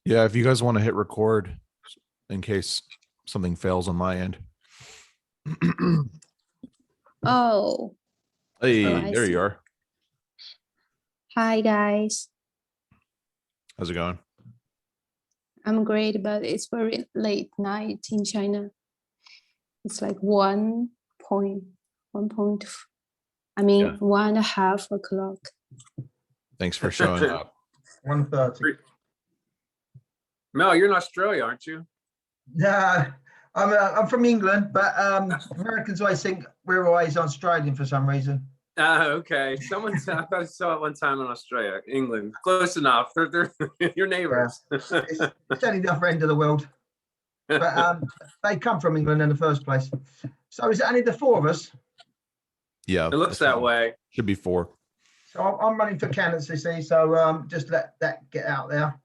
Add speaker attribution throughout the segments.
Speaker 1: Yeah, if you guys want to hit record in case something fails on my end.
Speaker 2: Oh,
Speaker 1: Hey,
Speaker 2: I
Speaker 1: there you
Speaker 2: see.
Speaker 1: are.
Speaker 2: Hi guys.
Speaker 1: How's it going?
Speaker 2: I'm great, but it's very late night in China. It's like 1.5 o'clock.
Speaker 1: Thanks for showing up.
Speaker 3: 1:30.
Speaker 4: Mel, you're in Australia, aren't you?
Speaker 3: Yeah, I'm from England, but Americans always think we're always Australian for some reason.
Speaker 4: Okay. Someone said, I thought I saw it one time in Australia, England. Close enough. They're your neighbors.
Speaker 3: It's only the other end of the world, but they come from England in the first place. So is it only the four of us?
Speaker 1: Yeah,
Speaker 4: It looks that way.
Speaker 1: Should be 4.
Speaker 3: So I'm running for candidacy, so just let that get out there.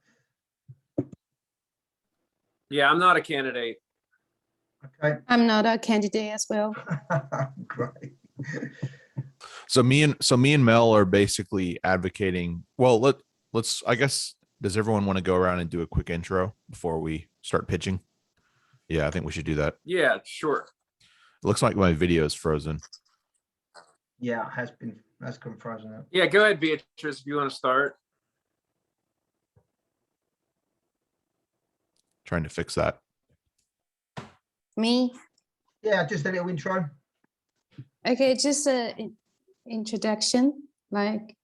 Speaker 4: Yeah, I'm not a candidate.
Speaker 3: Okay,
Speaker 2: I'm not a candidate as well.
Speaker 3: great.
Speaker 1: So me and Mel are basically advocating. Well, let's I guess, does everyone want to go around and do a quick intro before we start pitching? Yeah, I think we should do that.
Speaker 4: Yeah, sure.
Speaker 1: It looks like my video is frozen.
Speaker 3: Yeah, has come frozen up.
Speaker 4: Yeah, go ahead, Beatrice, if you want to start.
Speaker 1: Trying to fix that.
Speaker 2: Me?
Speaker 3: Yeah, just a little intro.
Speaker 2: Okay, just an introduction. Like,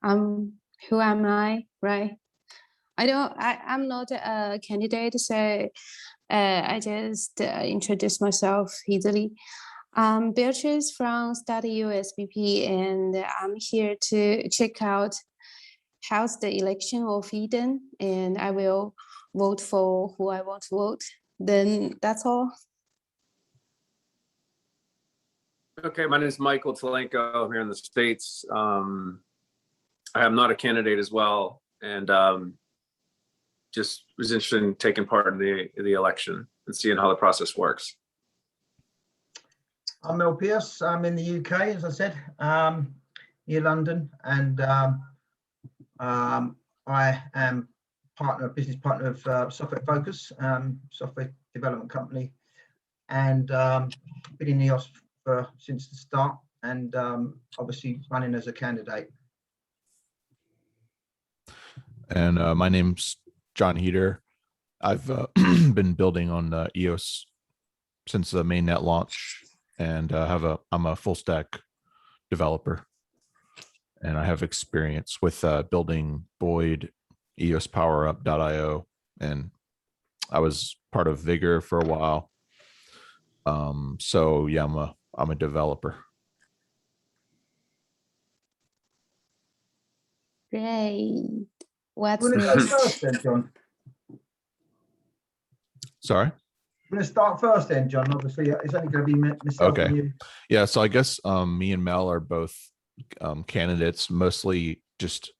Speaker 2: who am I, right? I'm not a candidate, so I just introduce myself easily. Beatrice from Study USBP, and I'm here to check out how's the election of Eden, and I will vote for who I want to vote. Then that's all.
Speaker 4: Okay, my name is Michael Telenko here in the States. I am not a candidate as well, and just was interested in taking part in the election and seeing how the process works.
Speaker 3: I'm Mel Pierce. I'm in the UK, as I said, near London, and I am business partner of Software Focus, software development company, and been in EOS since the start, and obviously running as a candidate.
Speaker 1: And my name's John Heater. I've been building on EOS since the mainnet launch, and I'm a full stack developer, and I have experience with building Boyd, EOS PowerUp.io, and I was part of Vigor for a while. So yeah, I'm a developer.
Speaker 2: Great. What's
Speaker 3: You want to go
Speaker 2: next?
Speaker 3: first then, John?
Speaker 1: Sorry.
Speaker 3: I'm going to start first then, John. Obviously, it's only going to be myself
Speaker 1: Okay.
Speaker 3: and you.
Speaker 1: Yeah, so I guess me and Mel are both candidates. Mostly just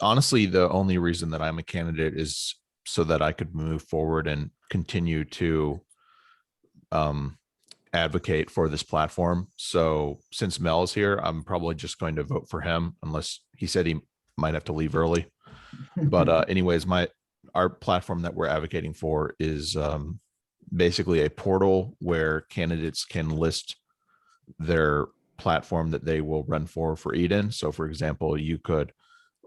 Speaker 1: honestly, the only reason that I'm a candidate is so that I could move forward and continue to advocate for this platform. So since Mel is here, I'm probably just going to vote for him, unless he said he might have to leave early. But anyways, our platform that we're advocating for is basically a portal where candidates can list their platform that they will run for Eden. So for example, you could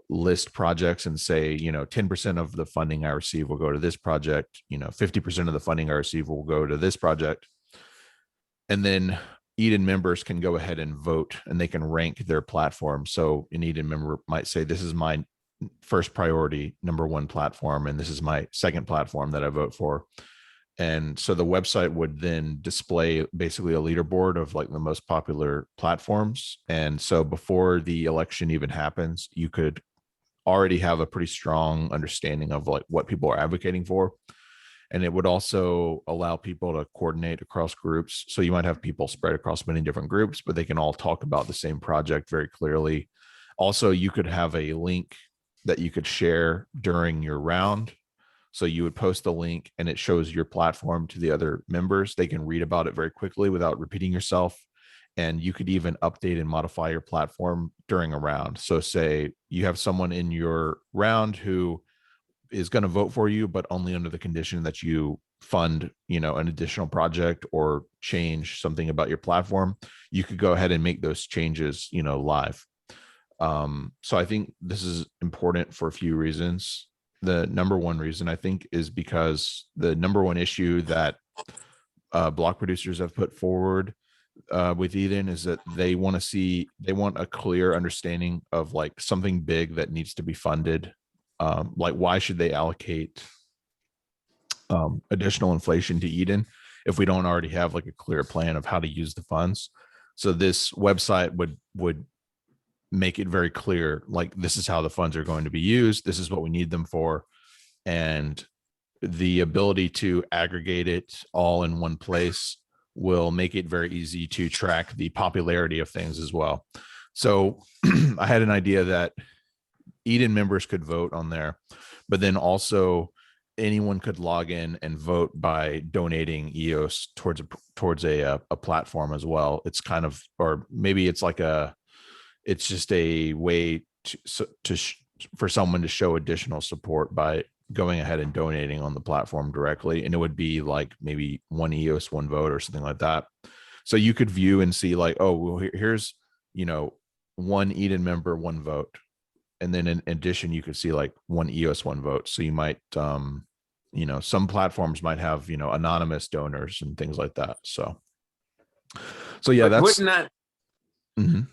Speaker 1: list projects and say, 10% of the funding I receive will go to this project, 50% of the funding I receive will go to this project. And then Eden members can go ahead and vote, and they can rank their platform. So an Eden member might say, this is my first priority, number 1 platform, and this is my second platform that I vote for. And so the website would then display basically a leaderboard of like the most popular platforms. And so before the election even happens, you could already have a pretty strong understanding of like what people are advocating for. And it would also allow people to coordinate across groups. So you might have people spread across many different groups, but they can all talk about the same project very clearly. Also, you could have a link that you could share during your round. So you would post the link and it shows your platform to the other members. They can read about it very quickly without repeating yourself. And you could even update and modify your platform during a round. So say you have someone in your round who is going to vote for you, but only under the condition that you fund, an additional project or change something about your platform. You could go ahead and make those changes, live. So I think this is important for a few reasons. The number one reason I think is because the number one issue that block producers have put forward with Eden is that they want a clear understanding of like something big that needs to be funded. Like, why should they allocate additional inflation to Eden if we don't already have like a clear plan of how to use the funds? So this website would make it very clear, like, this is how the funds are going to be used. This is what we need them for. And the ability to aggregate it all in one place will make it very easy to track the popularity of things as well. So I had an idea that Eden members could vote on there, but then also anyone could log in and vote by donating EOS towards a platform as well. It's kind of, or maybe it's like it's just a way for someone to show additional support by going ahead and donating on the platform directly. And it would be like maybe 1 EOS, 1 vote or something like that. So you could view and see like, oh, well, here's, 1 Eden member, 1 vote. And then in addition, you could see like 1 EOS, 1 vote. So you might, some platforms might have, anonymous donors and things like that. So yeah,
Speaker 4: But
Speaker 1: that's.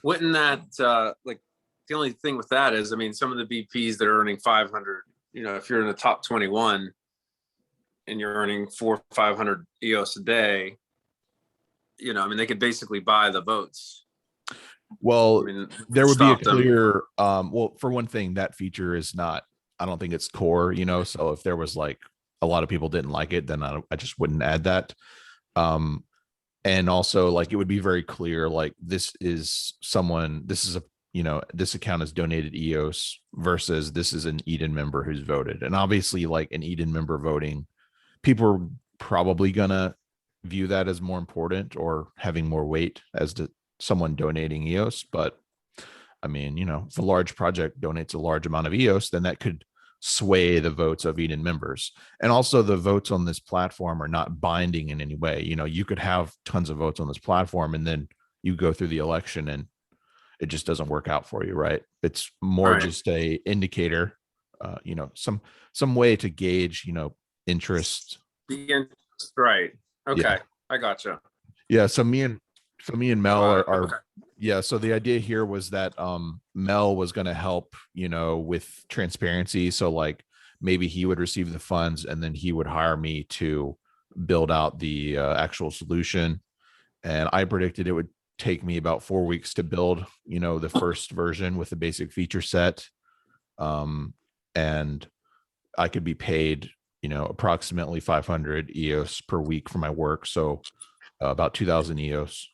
Speaker 4: wouldn't that like, the only thing with that is, I mean, some of the BPs that are earning 500, if you're in the top 21 and you're earning 400 or 500 EOS a day, they could basically buy the votes.
Speaker 1: Well,
Speaker 4: I mean,
Speaker 1: there would be a
Speaker 4: stop them.
Speaker 1: clear, well, for one thing, that feature is not, I don't think it's core, so if there was like a lot of people didn't like it, then I just wouldn't add that. And also like, it would be very clear, like this is this account is donated EOS versus this is an Eden member who's voted. And obviously like an Eden member voting, people are probably gonna view that as more important or having more weight as to someone donating EOS. But I mean, if a large project donates a large amount of EOS, then that could sway the votes of Eden members. And also the votes on this platform are not binding in any way. You could have tons of votes on this platform and then you go through the election and it just doesn't work out for you, right? It's more
Speaker 4: Right.
Speaker 1: just a indicator, some way to gauge, interest.
Speaker 4: The interest, right. Okay.
Speaker 1: Yeah.
Speaker 4: I gotcha.
Speaker 1: Yeah. So me and Mel are
Speaker 4: Okay.
Speaker 1: yeah. So the idea here was that Mel was going to help, with transparency. So like maybe he would receive the funds and then he would hire me to build out the actual solution. And I predicted it would take me about 4 weeks to build, the first version with the basic feature set. And I could be paid, approximately 500 EOS per week for my work. So about 2,000 EOS.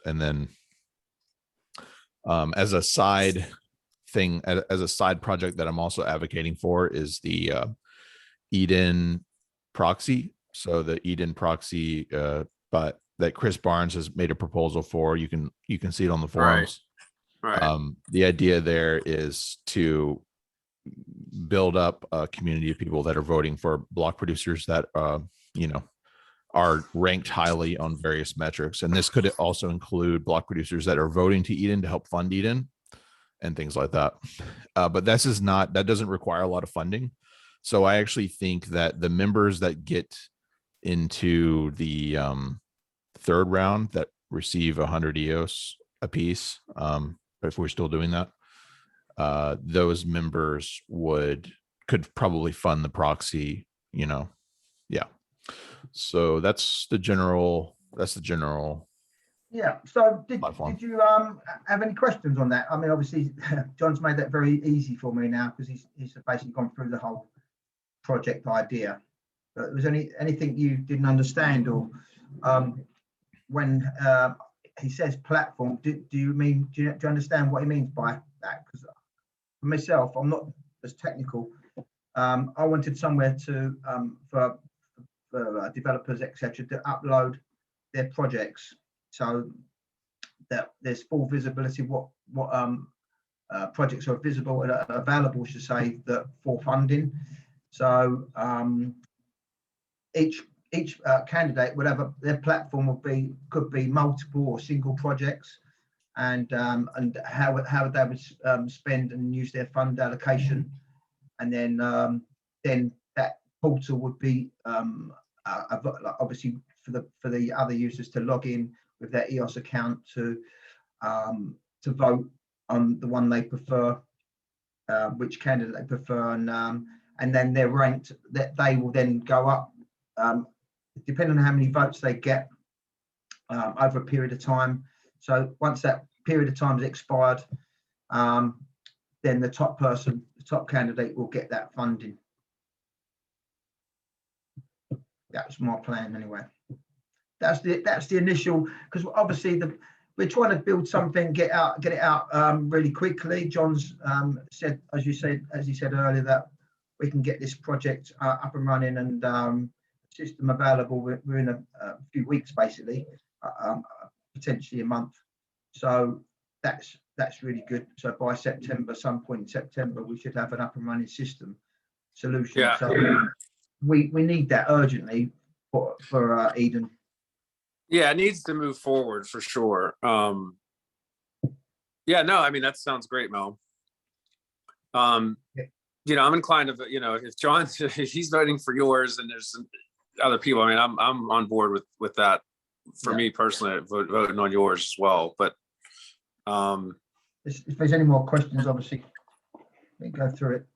Speaker 1: And then as a side thing, as a side project that I'm also advocating for is the Eden proxy. So the Eden proxy, but that Chris Barnes has made a proposal for. You can see it on the forums.
Speaker 4: Right.
Speaker 1: The idea there is to build up a community of people that are voting for block producers that are ranked highly on various metrics. And this could also include block producers that are voting to Eden to help fund Eden and things like that. But that doesn't require a lot of funding. So I actually think that the members that get into the third round that receive 100 EOS a piece, if we're still doing that, those members could probably fund the proxy, yeah. So that's the general.
Speaker 3: Yeah. So
Speaker 1: Platform.
Speaker 3: did you have any questions on that? I mean, obviously, John's made that very easy for me now because he's basically gone through the whole project idea. But was anything you didn't understand, or when he says platform, do you understand what he means by that? Because for myself, I'm not as technical. I wanted somewhere to for developers, etc., to upload their projects so that there's full visibility what projects are visible and available, should say, that for funding. So each candidate, whatever their platform could be multiple or single projects, and how they would spend and use their fund allocation, and then that portal would be obviously for the other users to log in with their EOS account to vote on the one they prefer, which candidate they prefer, and then they're ranked. That they will then go up, depending on how many votes they get over a period of time. So once that period of time is expired, then the top candidate will get that funding. That was my plan anyway. That's the initial, because obviously we're trying to build something, get it out really quickly. John's said, as he said earlier, that we can get this project up and running and system available within a few weeks, basically, potentially a month. So that's really good. So by September, some point in September, we should have an up and running system solution.
Speaker 4: Yeah.
Speaker 3: So we need that urgently for Eden.
Speaker 4: Yeah, it needs to move forward for sure. Yeah, no, I mean, that sounds great, Mel. You know, I'm inclined to, you know, if John's, if he's voting for yours and there's other people, I mean, I'm on board with that. For me personally, voting on yours as well. But
Speaker 3: if there's any more questions, obviously, we can go through it.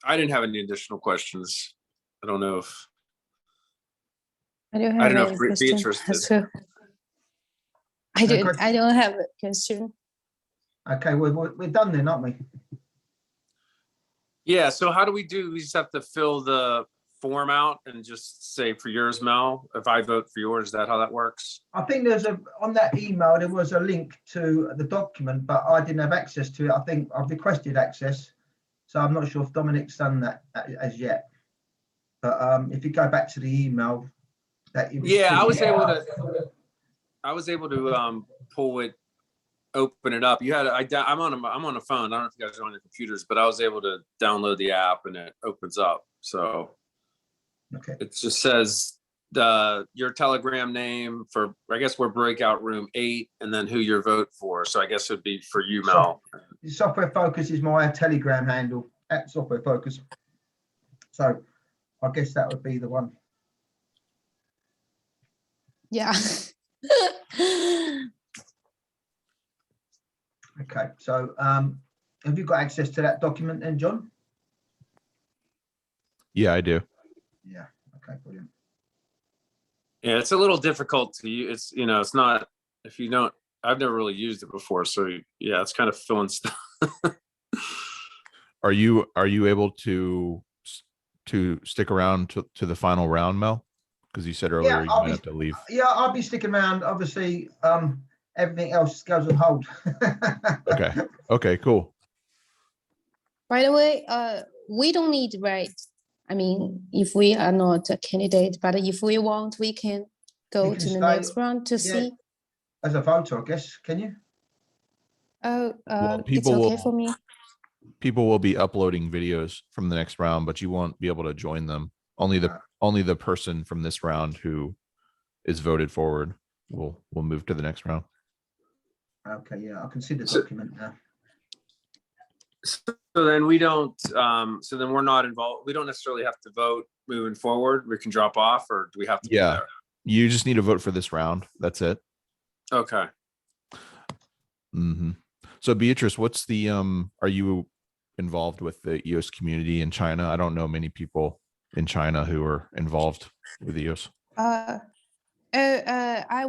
Speaker 4: I didn't have any additional questions. I don't know if
Speaker 2: I don't
Speaker 4: I
Speaker 2: have
Speaker 4: don't know
Speaker 2: any
Speaker 4: if
Speaker 2: question.
Speaker 4: Beatrice did.
Speaker 2: So I don't have a question.
Speaker 3: Okay, we're done then, aren't we?
Speaker 4: Yeah, so how do we do? We just have to fill the form out and just say for yours, Mel, if I vote for yours, is that how that works?
Speaker 3: I think on that email, there was a link to the document, but I didn't have access to it. I think I've requested access, so I'm not sure if Dominic's done that as yet. But if you go back to the email that you
Speaker 4: Yeah, I was
Speaker 3: received-
Speaker 4: able to pull it, open it up. You had I'm on a phone. I don't know if you guys are on your computers, but I was able to download the app and it opens up. So
Speaker 3: Okay.
Speaker 4: it just says your Telegram name for, I guess we're breakout room 8, and then who your vote for. So I guess it'd be for you, Mel.
Speaker 3: Software Focus is my Telegram handle at Software Focus. So I guess that would be the one.
Speaker 2: Yeah.
Speaker 3: Okay, so have you got access to that document then, John?
Speaker 1: Yeah, I do.
Speaker 3: Yeah, okay, brilliant.
Speaker 4: Yeah, it's a little difficult to use. It's, you know, it's not, if you don't, I've never really used it before. So yeah, it's kind of filling stuff.
Speaker 1: Are you able to stick around to the final round, Mel? Because you said earlier you might have to leave.
Speaker 3: Yeah, I'll be sticking around. Obviously, everything else goes on hold.
Speaker 1: Okay. Okay, cool.
Speaker 2: By the way, we don't need, right? I mean, if we are not a candidate, but if we want, we can go
Speaker 3: can
Speaker 2: to the
Speaker 3: stay-
Speaker 2: next round to
Speaker 3: yeah.
Speaker 2: see.
Speaker 3: As a voter, I guess, can you?
Speaker 2: Oh,
Speaker 1: Well,
Speaker 2: it's
Speaker 1: people
Speaker 2: okay
Speaker 1: will-
Speaker 2: for me.
Speaker 1: People will be uploading videos from the next round, but you won't be able to join them. Only the person from this round who is voted forward will move to the next round.
Speaker 3: Okay, yeah, I can see the
Speaker 4: So-
Speaker 3: document now.
Speaker 4: So then we don't, so then we're not involved. We don't necessarily have to vote moving forward. We can drop off, or do we have to? be
Speaker 1: Yeah.
Speaker 4: there?
Speaker 1: You just need to vote for this round. That's it.
Speaker 4: Okay.
Speaker 1: Hmm. So Beatrice, what's the are you involved with the EOS community in China? I don't know many people in China who are involved with EOS.
Speaker 2: I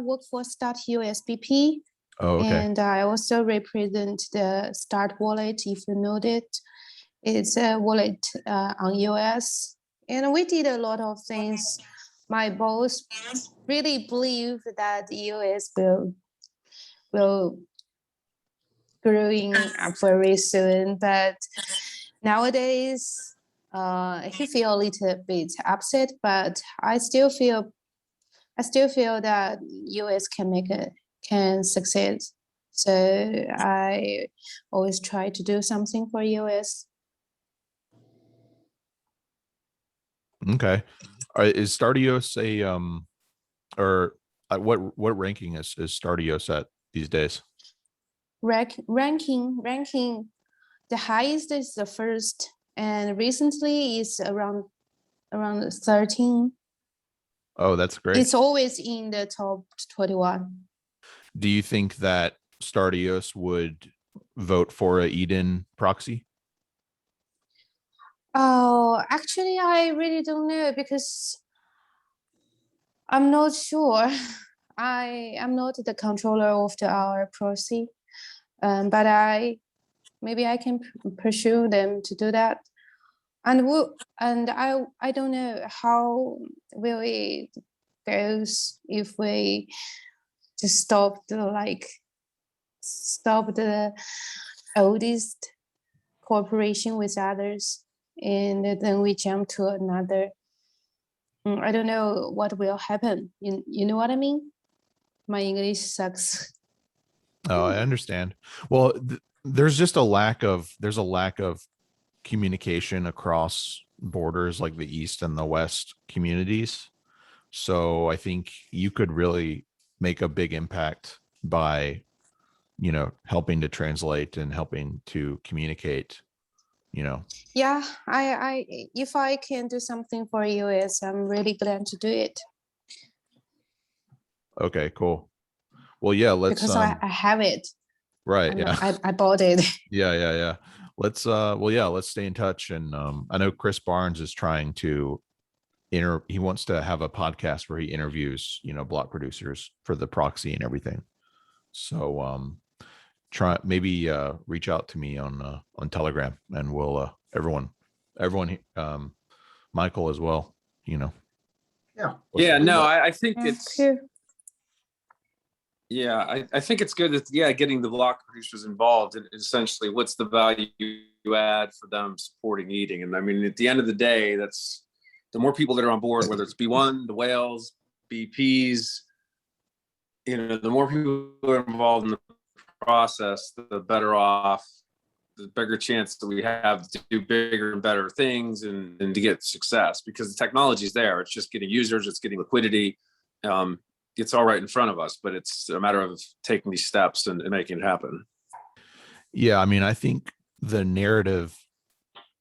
Speaker 2: work for Start USBP,
Speaker 1: Oh, okay.
Speaker 2: and I also represent the Start wallet. If you know it, it's a wallet on iOS, and we did a lot of things. My boss really believe that EOS will growing up very soon, but nowadays he feel a little bit upset, but I still feel that US can succeed. So I always try to do something for US.
Speaker 1: Okay. Is Stardios or what ranking is Stardios at these days?
Speaker 2: Ranking. The highest is the first, and recently is around 13.
Speaker 1: Oh, that's great.
Speaker 2: It's always in the top 21.
Speaker 1: Do you think that Stardios would vote for a Eden proxy?
Speaker 2: Oh, actually, I really don't know because I'm not sure. I am not the controller of our proxy, but maybe I can pursue them to do that. And I don't know how will it goes if we just stop the oldest cooperation with others, and then we jump to another. I don't know what will happen. You know what I mean? My English sucks.
Speaker 1: Oh, I understand. Well, there's a lack of communication across borders like the East and the West communities. So I think you could really make a big impact by, helping to translate and helping to communicate,
Speaker 2: Yeah, I if I can do something for US, I'm really glad to do it
Speaker 1: Okay, cool. Well, yeah, let's
Speaker 2: because I have it.
Speaker 1: right.
Speaker 2: And
Speaker 1: Yeah.
Speaker 2: I bought it.
Speaker 1: Yeah. Let's let's stay in touch. And I know Chris Barnes is trying to he wants to have a podcast where he interviews, block producers for the proxy and everything. So try maybe reach out to me on Telegram, and we'll everyone Michael as well,
Speaker 3: Yeah.
Speaker 4: Yeah, no, I think
Speaker 2: Yeah,
Speaker 4: it's,
Speaker 2: cool.
Speaker 4: yeah, I think it's good that, getting the block producers involved and essentially what's the value you add for them supporting eating. And I mean, at the end of the day, that's the more people that are on board, whether it's B1, the whales, BPs, the more people who are involved in the process, the better off, the bigger chance that we have to do bigger and better things and to get success, because the technology is there. It's just getting users, it's getting liquidity. It's all right in front of us, but it's a matter of taking these steps and making it happen.
Speaker 1: Yeah, I mean, I think the narrative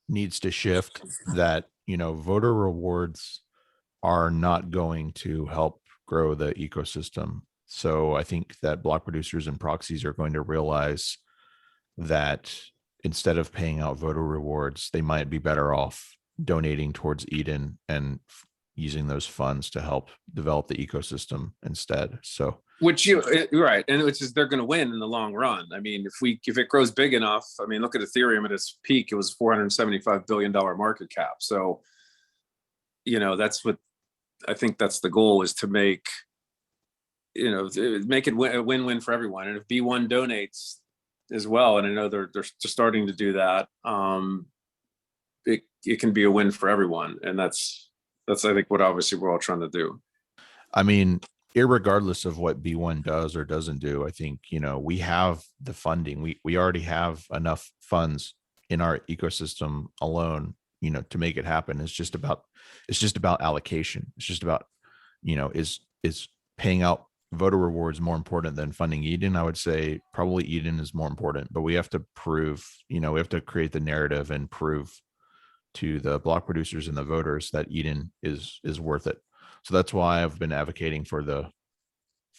Speaker 1: needs to shift that, voter rewards are not going to help grow the ecosystem. So I think that block producers and proxies are going to realize that instead of paying out voter rewards, they might be better off donating towards Eden and using those funds to help develop the ecosystem instead. So
Speaker 4: Which you're right, and which is they're going to win in the long run. I mean, if it grows big enough, I mean, look at Ethereum at its peak; it was $475 billion market cap. So, that's what I think. That's the goal, is to make make it a win-win for everyone. And if B1 donates as well, and I know they're starting to do that, it can be a win for everyone, and that's I think what obviously we're all trying to do.
Speaker 1: I mean, irregardless of what B1 does or doesn't do, I think, we have the funding. We already have enough funds in our ecosystem alone, to make it happen. It's just about allocation. It's just about, is paying out voter rewards more important than funding Eden? I would say probably Eden is more important, but we have to prove, we have to create the narrative and prove to the block producers and the voters that Eden is worth it. So that's why I've been advocating for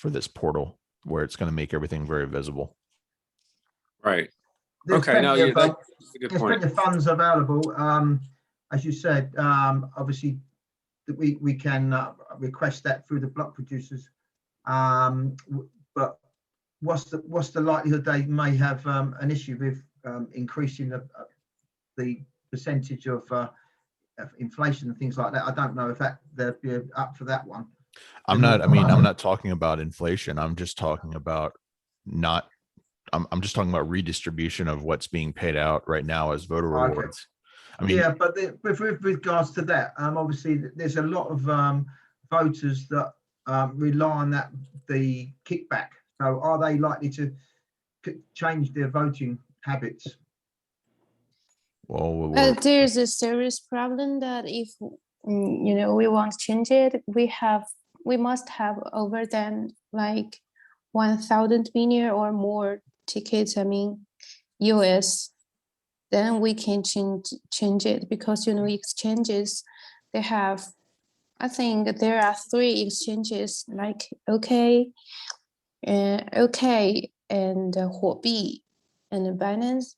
Speaker 1: this portal where it's going to make everything very visible.
Speaker 4: Right.
Speaker 3: There's
Speaker 4: Okay. No,
Speaker 3: plenty of,
Speaker 4: that's a good
Speaker 3: there's
Speaker 4: point.
Speaker 3: plenty of funds available. As you said, obviously that we can request that through the block producers. But what's the likelihood they may have an issue with increasing the percentage of inflation and things like that? I don't know if they'd be up for that one.
Speaker 1: I'm not talking about inflation. I'm just talking about I'm just talking about redistribution of what's being paid out right now as voter rewards. I mean,
Speaker 3: yeah, but with regards to that, obviously there's a lot of voters that rely on the kickback. So are they likely to change their voting habits?
Speaker 1: well,
Speaker 2: There's a serious problem that if you know, we want to change it, we must have over than like 1,000 million or more tickets, I mean, US, then we can change it, because, you know, exchanges, they have, I think there are 3 exchanges like OK, OK, and Huobi and Binance,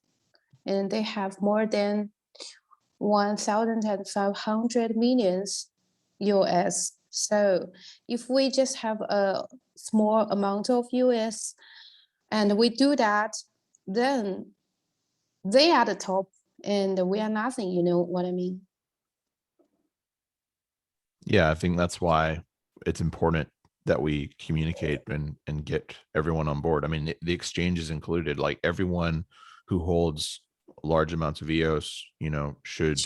Speaker 2: and they have more than 1,500 millions US. So if we just have a small amount of US and we do that, then they are the top and we are nothing, you know what I mean?
Speaker 1: Yeah, I think that's why it's important that we communicate and get everyone on board. I mean, the exchange is included, like everyone who holds large amounts of EOS, you know, should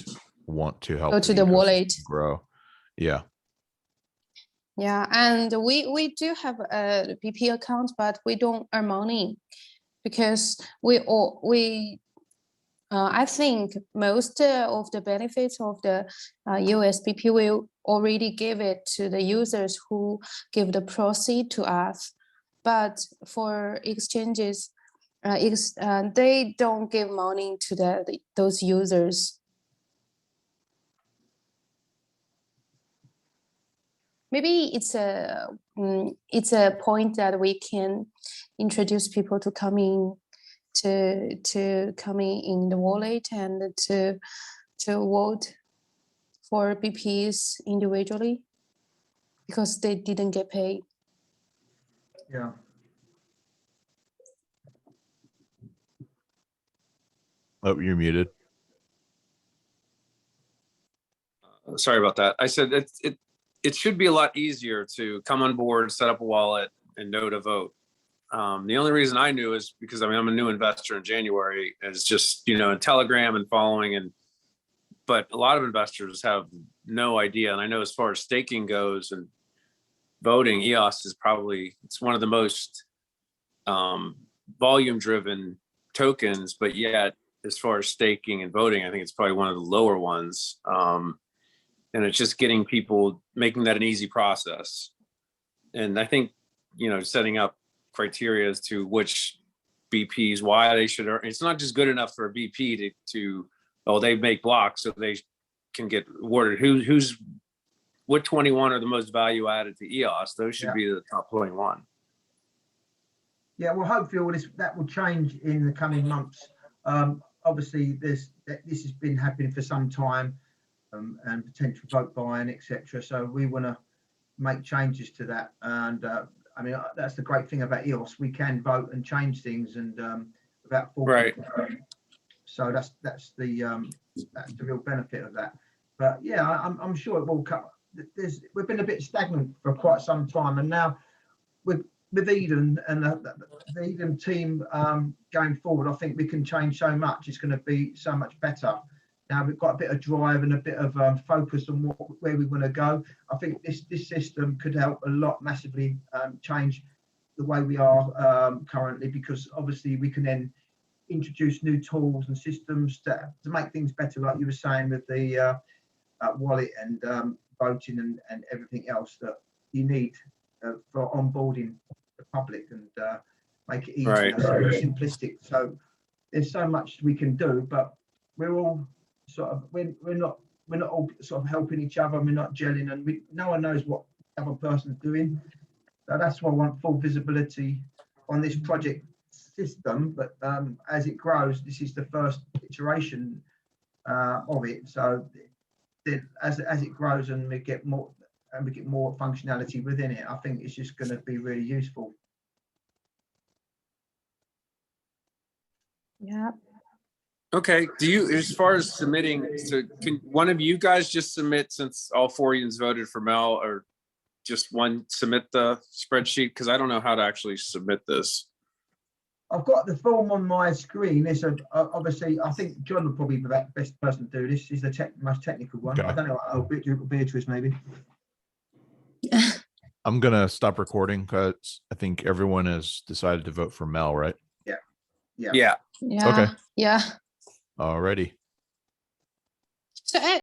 Speaker 1: want to help
Speaker 2: Go to the wallet.
Speaker 1: ecosystem grow. Yeah.
Speaker 2: Yeah, and we do have a BP account, but we don't earn money because I think most of the benefits of the USBP will already give it to the users who give the proceed to us. But for exchanges, they don't give money to those users. Maybe it's a point that we can introduce people to coming in the wallet and to vote for BPs individually, because they didn't get paid.
Speaker 3: Yeah.
Speaker 1: Oh, you're muted.
Speaker 4: Sorry about that. I said it should be a lot easier to come on board, set up a wallet, and know to vote. The only reason I knew is because, I mean, I'm a new investor in January, and it's just, you know, in Telegram and following, but a lot of investors have no idea. And I know as far as staking goes and voting, EOS is probably, it's one of the most volume driven tokens, but yet as far as staking and voting, I think it's probably one of the lower ones. And it's just getting people, making that an easy process. And I think, you know, setting up criteria as to which BPs, why they should earn. It's not just good enough for a BP to they make blocks so they can get awarded. What 21 are the most value added to EOS? Those should be the top 21.
Speaker 3: Yeah, well, hopefully all that will change in the coming months. Obviously, this has been happening for some time, and potential vote buying, etc. So we want to make changes to that. And I mean, that's the great thing about EOS. We can vote and change things, and without forcing.
Speaker 4: Right.
Speaker 3: So that's the real benefit of that. But yeah, I'm sure it will come. We've been a bit stagnant for quite some time, and now with Eden and the Eden team going forward, I think we can change so much. It's going to be so much better. Now we've got a bit of drive and a bit of focus on where we want to go. I think this system could help a lot massively change the way we are currently, because obviously we can then introduce new tools and systems to make things better, like you were saying with the wallet and voting and everything else that you need for onboarding the public, and make it easy,
Speaker 4: Right.
Speaker 3: simplistic. So there's so much we can do, but we're all sort of we're not all sort of helping each other. We're not gelling, and no one knows what the other person's doing. So that's why I want full visibility on this project system. But as it grows, this is the first iteration of it. So then as it grows and we get more functionality within it, I think it's just going to be really useful.
Speaker 2: Yeah.
Speaker 4: Okay. Do you, as far as submitting, so can one of you guys just submit, since all 4 of you voted for Mel, or just one submit the spreadsheet? Because I don't know how to actually submit this.
Speaker 3: I've got the form on my screen. It's obviously, I think John will probably be the best person to do this. He's the most technical one.
Speaker 1: Okay.
Speaker 3: I don't know. Beatrice maybe.
Speaker 1: I'm going to stop recording because I think everyone has decided to vote for Mel, right?
Speaker 4: Yeah.
Speaker 2: Yeah.
Speaker 1: Okay.
Speaker 2: Yeah.
Speaker 1: Alrighty.
Speaker 2: So